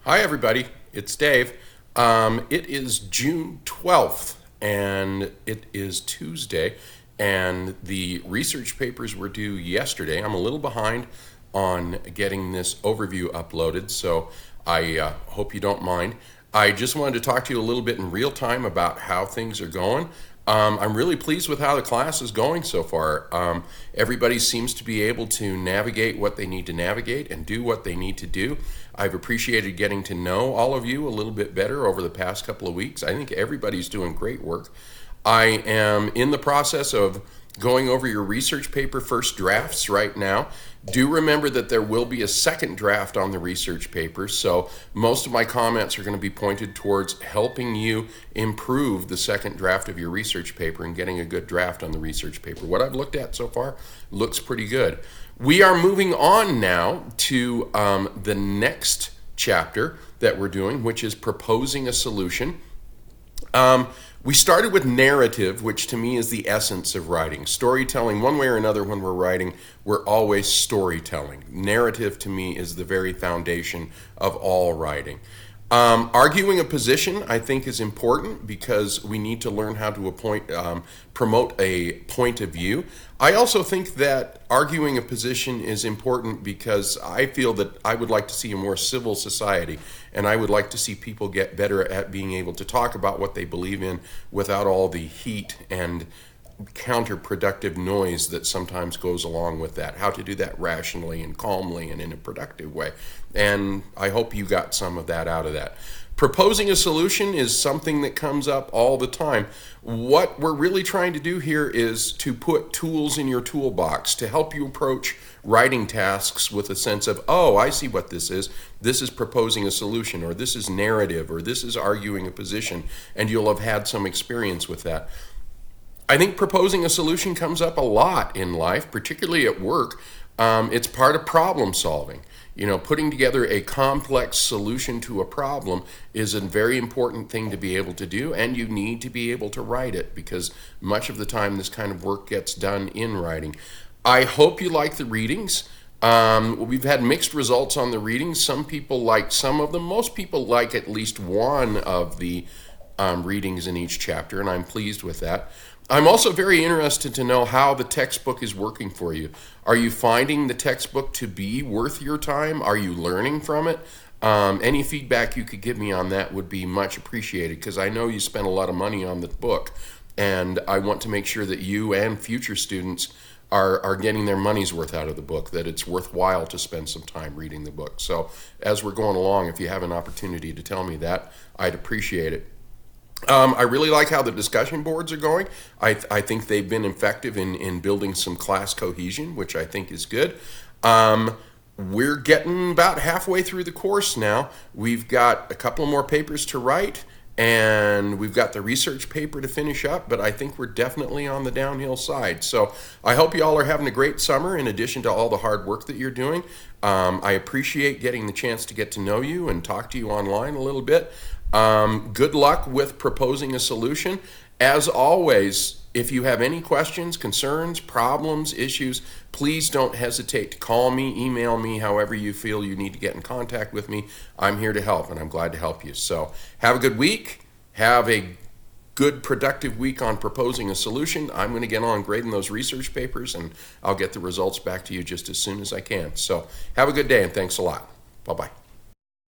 Hi, everybody. It's Dave. It is June 12th, and it is Tuesday, and the research papers were due yesterday. I'm a little behind on getting this overview uploaded, so I hope you don't mind. I just wanted to talk to you a little bit in real time about how things are going. I'm really pleased with how the class is going so far. Everybody seems to be able to navigate what they need to navigate and do what they need to do. I've appreciated getting to know all of you a little bit better over the past couple of weeks. I think everybody's doing great work. I am in the process of going over your research paper first drafts right now. Do remember that there will be a second draft on the research paper, so most of my comments are going to be pointed towards helping you improve the second draft of your research paper and getting a good draft on the research paper. What I've looked at so far looks pretty good. We are moving on now to the next chapter that we're doing, which is proposing a solution. We started with narrative, which to me is the essence of writing. Storytelling, one way or another, when we're writing, we're always storytelling. Narrative to me is the very foundation of all writing. Arguing a position, I think, is important because we need to learn how to promote a point of view. I also think that arguing a position is important because I feel that I would like to see a more civil society, and I would like to see people get better at being able to talk about what they believe in without all the heat and counterproductive noise that sometimes goes along with that. How to do that rationally and calmly and in a productive way. And I hope you got some of that out of that. Proposing a solution is something that comes up all the time. What we're really trying to do here is to put tools in your toolbox to help you approach writing tasks with a sense of, oh, I see what this is. This is proposing a solution, or this is narrative, or this is arguing a position, and you'll have had some experience with that. I think proposing a solution comes up a lot in life, particularly at work. It's part of problem solving. You know, putting together a complex solution to a problem is a very important thing to be able to do, and you need to be able to write it because much of the time this kind of work gets done in writing. I hope you like the readings. We've had mixed results on the readings. Some people like some of them. Most people like at least one of the readings in each chapter, and I'm pleased with that. I'm also very interested to know how the textbook is working for you. Are you finding the textbook to be worth your time? Are you learning from it? Any feedback you could give me on that would be much appreciated because I know you spent a lot of money on the book, and I want to make sure that you and future students are getting their money's worth out of the book, that it's worthwhile to spend some time reading the book. So as we're going along, if you have an opportunity to tell me that, I'd appreciate it. I really like how the discussion boards are going. I think they've been effective in building some class cohesion, which I think is good. We're getting about halfway through the course now. We've got a couple more papers to write, and we've got the research paper to finish up, but I think we're definitely on the downhill side. So I hope you all are having a great summer in addition to all the hard work that you're doing. I appreciate getting the chance to get to know you and talk to you online a little bit. Good luck with proposing a solution. As always, if you have any questions, concerns, problems, issues, please don't hesitate to call me, email me, however you feel you need to get in contact with me. I'm here to help, and I'm glad to help you. So have a good week. Have a good, productive week on proposing a solution. I'm going to get on grading those research papers, and I'll get the results back to you just as soon as I can. So have a good day, and thanks a lot. Bye-bye.